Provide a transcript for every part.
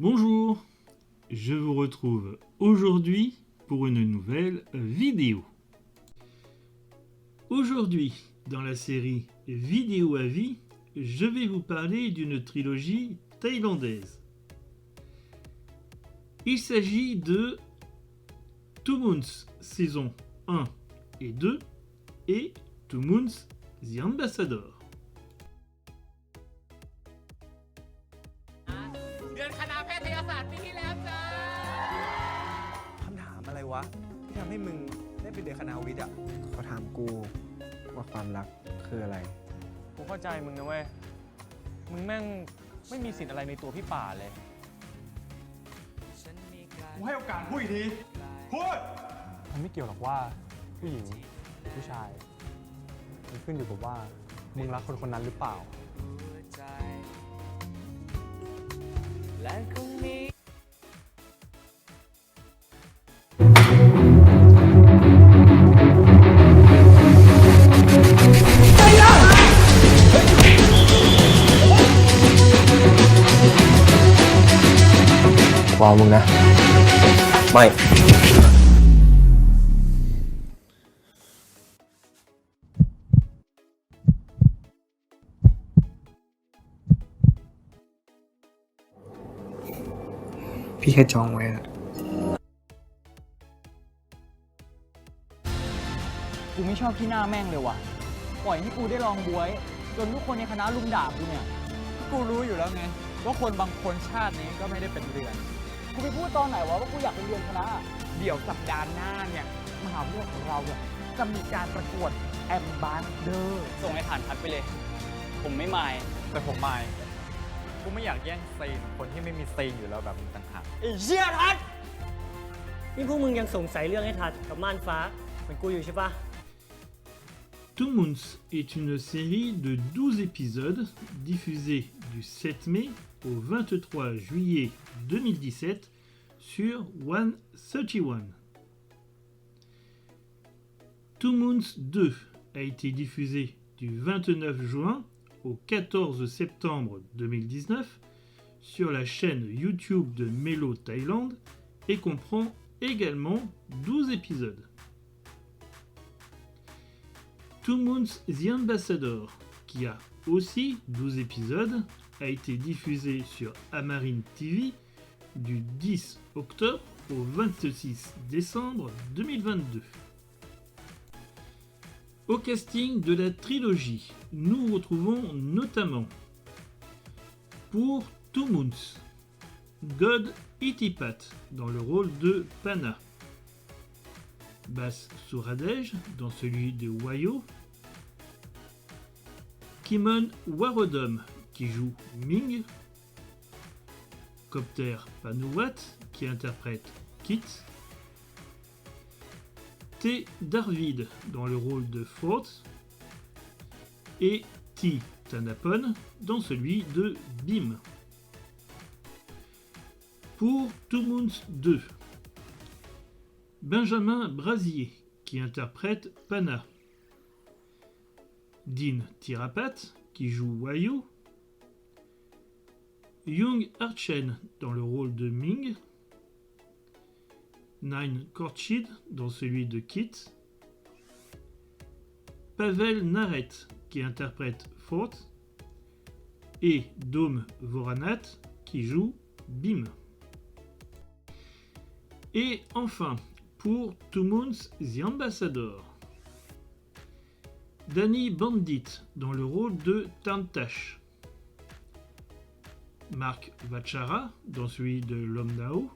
Bonjour, je vous retrouve aujourd'hui pour une nouvelle vidéo. Aujourd'hui, dans la série Vidéo à vie, je vais vous parler d'une trilogie thaïlandaise. Il s'agit de Two Moons saison 1 et 2 et Two Moons The Ambassador. เรียนคณะแพทยศาสตร์ปีที่แล้วจ้า คำถามอะไรวะที่ทำให้มึงได้ไปเรียนคณะวิทย์อ่ะ เขาถามกูว่าความรักคืออะไร กูเข้าใจมึงนะเว้ย มึงแม่งไม่มีสิทธิ์อะไรในตัวพี่ป่าเลย กูให้โอกาสพูดอีกที พูด มันไม่เกี่ยวหรอกว่าผู้หญิงหรือผู้ชาย มันขึ้นอยู่กับว่ามึงรักคนคนนั้นหรือเปล่า และคงมี วาวมึงนะ ไม่ พี่แค่จองไว้นะ กูไม่ชอบที่หน้าแม่งเลยว่ะ ปล่อยให้กูได้ลองบวย จนทุกคนในคณะลุมด่ากูเนี่ย กูรู้อยู่แล้วไง ว่าคนบางคนชาตินี้ก็ไม่ได้เป็นเรือน กูไปพูดตอนไหนวะว่ากูอยากเป็นเรือนคณะ เดี๋ยวสัปดาห์หน้าเนี่ย มหาวิทยาลัยของเราเนี่ยจะมีการประกวดแอมบาสเดอร์ส่งให้ฐานทัดไปเลย ผมไม่มาย แต่ผมไม่ กูไม่อยากแย่งซีนคนที่ไม่มีซีนอยู่แล้วแบบมึงต่างหาก ไอ้เชี่ยทัด นี่พวกมึงยังสงสัยเรื่องไอ้ทัดกับม่านฟ้าเหมือนกูอยู่ใช่ปะ Two Moons est une série de 12 épisodes diffusés du 7 mai au 23 juillet 2017 sur 131. Two Moons 2 a été diffusé du 29 juin au 14 septembre 2019 sur la chaîne YouTube de Melo Thaïlande et comprend également 12 épisodes. Two Moons The Ambassador, qui a aussi 12 épisodes, a été diffusé sur Amarin TV du 10 octobre au 26 décembre 2022. Au casting de la trilogie, nous retrouvons notamment pour Two Moons, God Itipat dans le rôle de Pana, Bas Suradej dans celui de Wayo, Kimon Warodom qui joue Ming, Copter Panouat qui interprète Kit, T. Darvid dans le rôle de Fort et T. Tanapon dans celui de Bim. Pour Two Moons 2, Benjamin Brasier qui interprète Pana, Dean Tirapat qui joue Wayo, Young Archen dans le rôle de Ming, Nine Kortchid dans celui de Kit, Pavel Naret qui interprète Fort et Dom Voranat qui joue Bim. Et enfin, pour Two Moons The Ambassador, Danny Bandit dans le rôle de Tantash, Mark Vachara dans celui de Lomnao,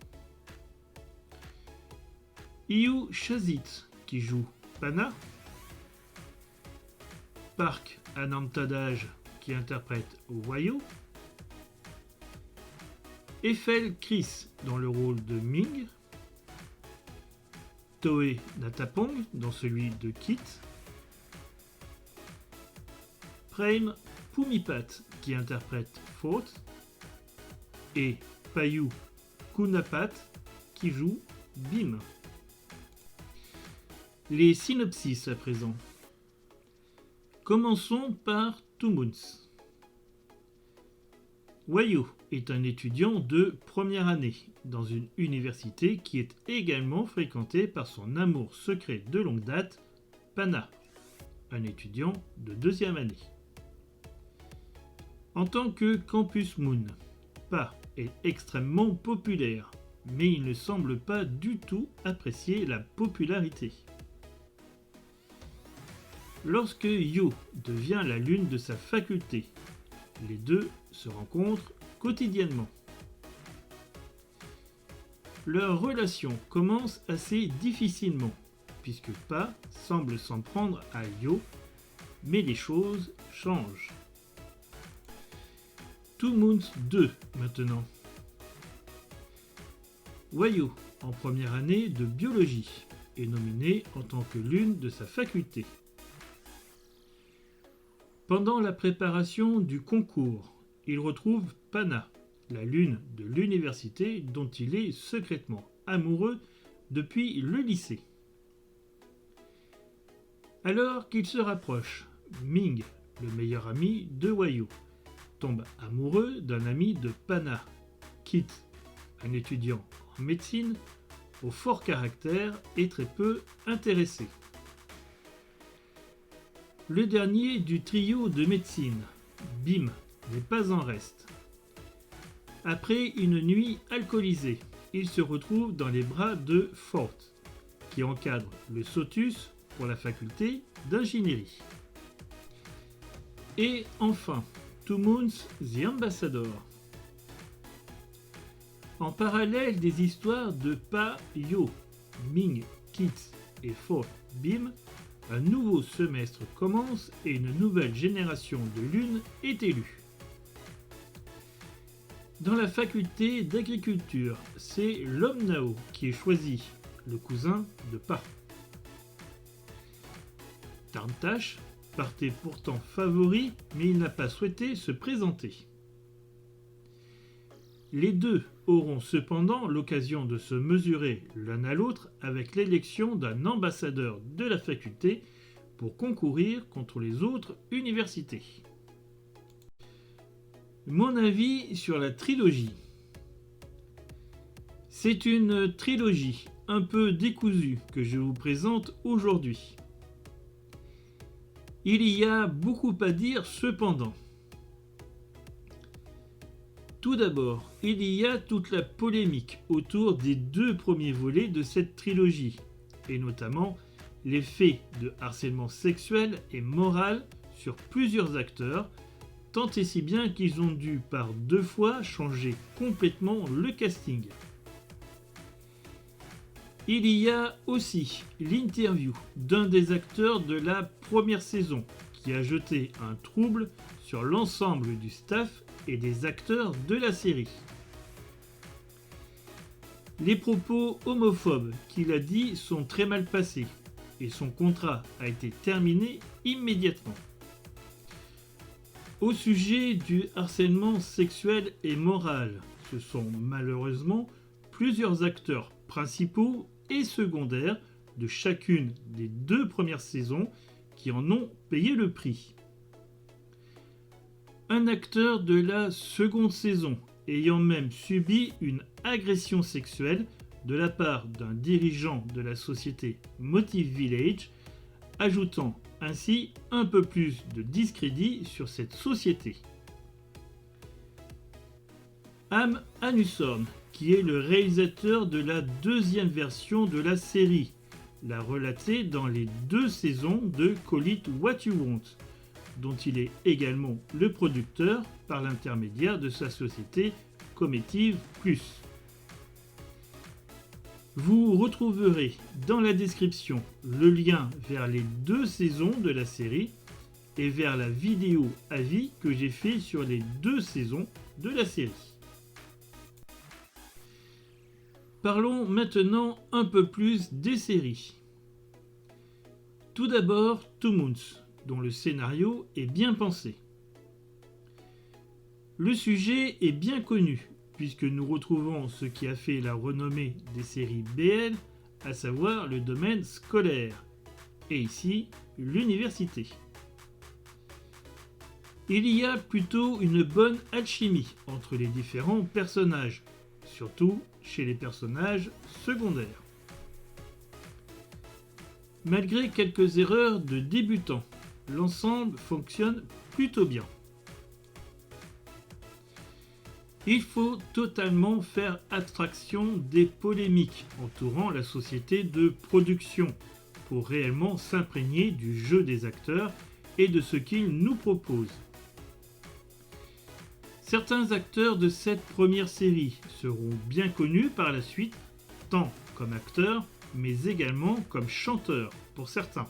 Iu Shazit qui joue Pana, Park Anantadaj qui interprète Wayo, Eiffel Chris dans le rôle de Ming, Toe Natapong dans celui de Kit, Prem Pumipat qui interprète Fort et Payu Kunapat qui joue Bim. Les synopsis à présent. Commençons par Two Moons. Wayo est un étudiant de première année dans une université qui est également fréquentée par son amour secret de longue date, Pana, un étudiant de deuxième année. En tant que Campus Moon, Pa est extrêmement populaire, mais il ne semble pas du tout apprécier la popularité. Lorsque Yo devient la lune de sa faculté, les deux se rencontrent quotidiennement. Leur relation commence assez difficilement, puisque Pa semble s'en prendre à Yo, mais les choses changent. Two Moons 2 maintenant. Wayo, en première année de biologie, est nominée en tant que lune de sa faculté. Pendant la préparation du concours, il retrouve Pana, la lune de l'université dont il est secrètement amoureux depuis le lycée. Alors qu'ils se rapprochent, Ming, le meilleur ami de Wayo, tombe amoureux d'un ami de Pana, Kit, un étudiant en médecine au fort caractère et très peu intéressé. Le dernier du trio de médecine, Bim, n'est pas en reste. Après une nuit alcoolisée, il se retrouve dans les bras de Fort, qui encadre le Sotus pour la faculté d'ingénierie. Et enfin, Two Moons The Ambassador. En parallèle des histoires de Pa, Yo, Ming, Kit et Fort, Bim, un nouveau semestre commence et une nouvelle génération de lunes est élue. Dans la faculté d'agriculture, c'est Lom Nao qui est choisi, le cousin de Pa. Tarntash partait pourtant favori, mais il n'a pas souhaité se présenter. Les deux auront cependant l'occasion de se mesurer l'un à l'autre avec l'élection d'un ambassadeur de la faculté pour concourir contre les autres universités. Mon avis sur la trilogie. C'est une trilogie un peu décousue que je vous présente aujourd'hui. Il y a beaucoup à dire cependant. Tout d'abord, il y a toute la polémique autour des deux premiers volets de cette trilogie, et notamment les faits de harcèlement sexuel et moral sur plusieurs acteurs, tant et si bien qu'ils ont dû par 2 fois changer complètement le casting. Il y a aussi l'interview d'un des acteurs de la première saison qui a jeté un trouble sur l'ensemble du staff et des acteurs de la série. Les propos homophobes qu'il a dit sont très mal passés et son contrat a été terminé immédiatement. Au sujet du harcèlement sexuel et moral, ce sont malheureusement plusieurs acteurs principaux et secondaires de chacune des 2 premières saisons qui en ont payé le prix. Un acteur de la seconde saison ayant même subi une agression sexuelle de la part d'un dirigeant de la société Motive Village, ajoutant ainsi un peu plus de discrédit sur cette société. Am Anusorn, qui est le réalisateur de la 2e version de la série, l'a relaté dans les 2 saisons de Call It What You Want, dont il est également le producteur par l'intermédiaire de sa société Cométive Plus. Vous retrouverez dans la description le lien vers les 2 saisons de la série et vers la vidéo avis que j'ai fait sur les 2 saisons de la série. Parlons maintenant un peu plus des séries. Tout d'abord, Two Moons, dont le scénario est bien pensé. Le sujet est bien connu, puisque nous retrouvons ce qui a fait la renommée des séries BL, à savoir le domaine scolaire, et ici, l'université. Il y a plutôt une bonne alchimie entre les différents personnages, surtout chez les personnages secondaires. Malgré quelques erreurs de débutants, l'ensemble fonctionne plutôt bien. Il faut totalement faire abstraction des polémiques entourant la société de production pour réellement s'imprégner du jeu des acteurs et de ce qu'ils nous proposent. Certains acteurs de cette première série seront bien connus par la suite, tant comme acteurs, mais également comme chanteurs pour certains.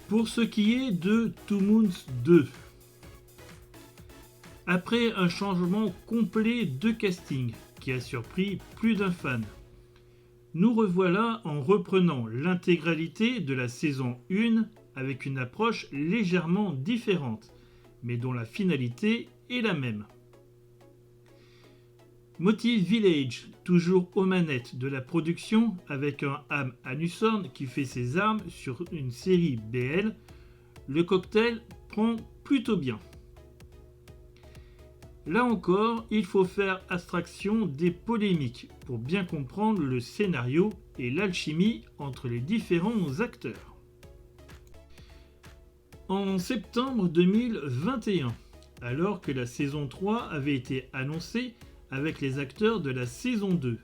Pour ce qui est de Two Moons 2, après un changement complet de casting qui a surpris plus d'un fan, nous revoilà en reprenant l'intégralité de la saison 1 avec une approche légèrement différente, mais dont la finalité est la même. Motive Village, toujours aux manettes de la production, avec un Am Anusorn qui fait ses armes sur une série BL, le cocktail prend plutôt bien. Là encore, il faut faire abstraction des polémiques pour bien comprendre le scénario et l'alchimie entre les différents acteurs. En septembre 2021, alors que la saison 3 avait été annoncée avec les acteurs de la saison 2,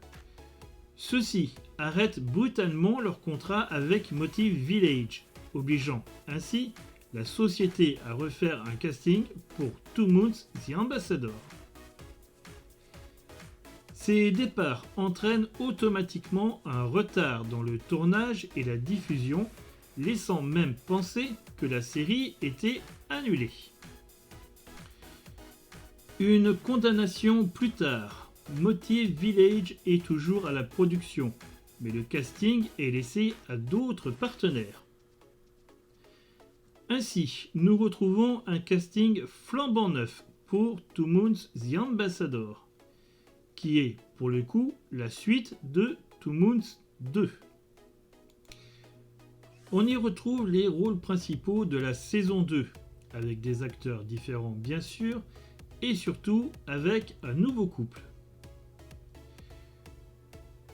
ceux-ci arrêtent brutalement leur contrat avec Motive Village, obligeant ainsi la société à refaire un casting pour Two Moons The Ambassador. Ces départs entraînent automatiquement un retard dans le tournage et la diffusion, laissant même penser que la série était annulée. Une condamnation plus tard, Motive Village est toujours à la production, mais le casting est laissé à d'autres partenaires. Ainsi, nous retrouvons un casting flambant neuf pour Two Moons The Ambassador, qui est, pour le coup, la suite de Two Moons 2. On y retrouve les rôles principaux de la saison 2, avec des acteurs différents bien sûr, et surtout avec un nouveau couple.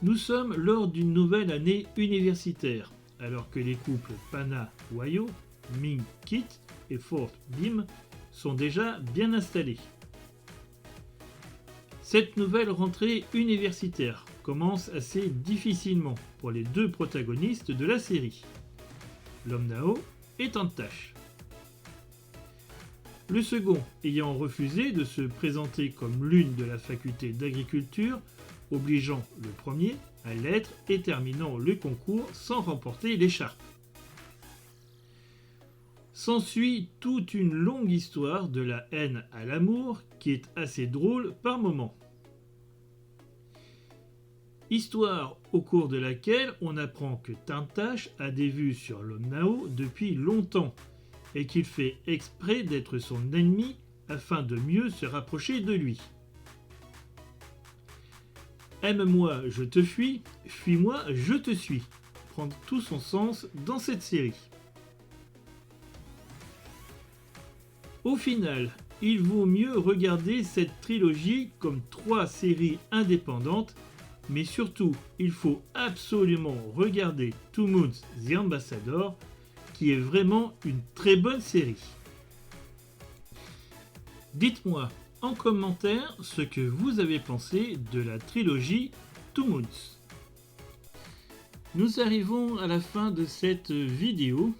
Nous sommes lors d'une nouvelle année universitaire, alors que les couples Pana Wayo, Ming Kit et Fort Bim sont déjà bien installés. Cette nouvelle rentrée universitaire commence assez difficilement pour les deux protagonistes de la série, Lom Nao et Tantash. Le second ayant refusé de se présenter comme l'une de la faculté d'agriculture, obligeant le premier à l'être et terminant le concours sans remporter l'écharpe. S'ensuit toute une longue histoire de la haine à l'amour qui est assez drôle par moments. Histoire au cours de laquelle on apprend que Tantash a des vues sur Lom Nao depuis longtemps et qu'il fait exprès d'être son ennemi afin de mieux se rapprocher de lui. Aime-moi, je te fuis, fuis-moi, je te suis prend tout son sens dans cette série. Au final, il vaut mieux regarder cette trilogie comme 3 séries indépendantes, mais surtout, il faut absolument regarder Two Moons The Ambassador, qui est vraiment une très bonne série. Dites-moi en commentaire ce que vous avez pensé de la trilogie Two Moons. Nous arrivons à la fin de cette vidéo.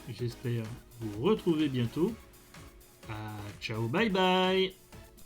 J'espère vous retrouver bientôt. Ciao, bye bye!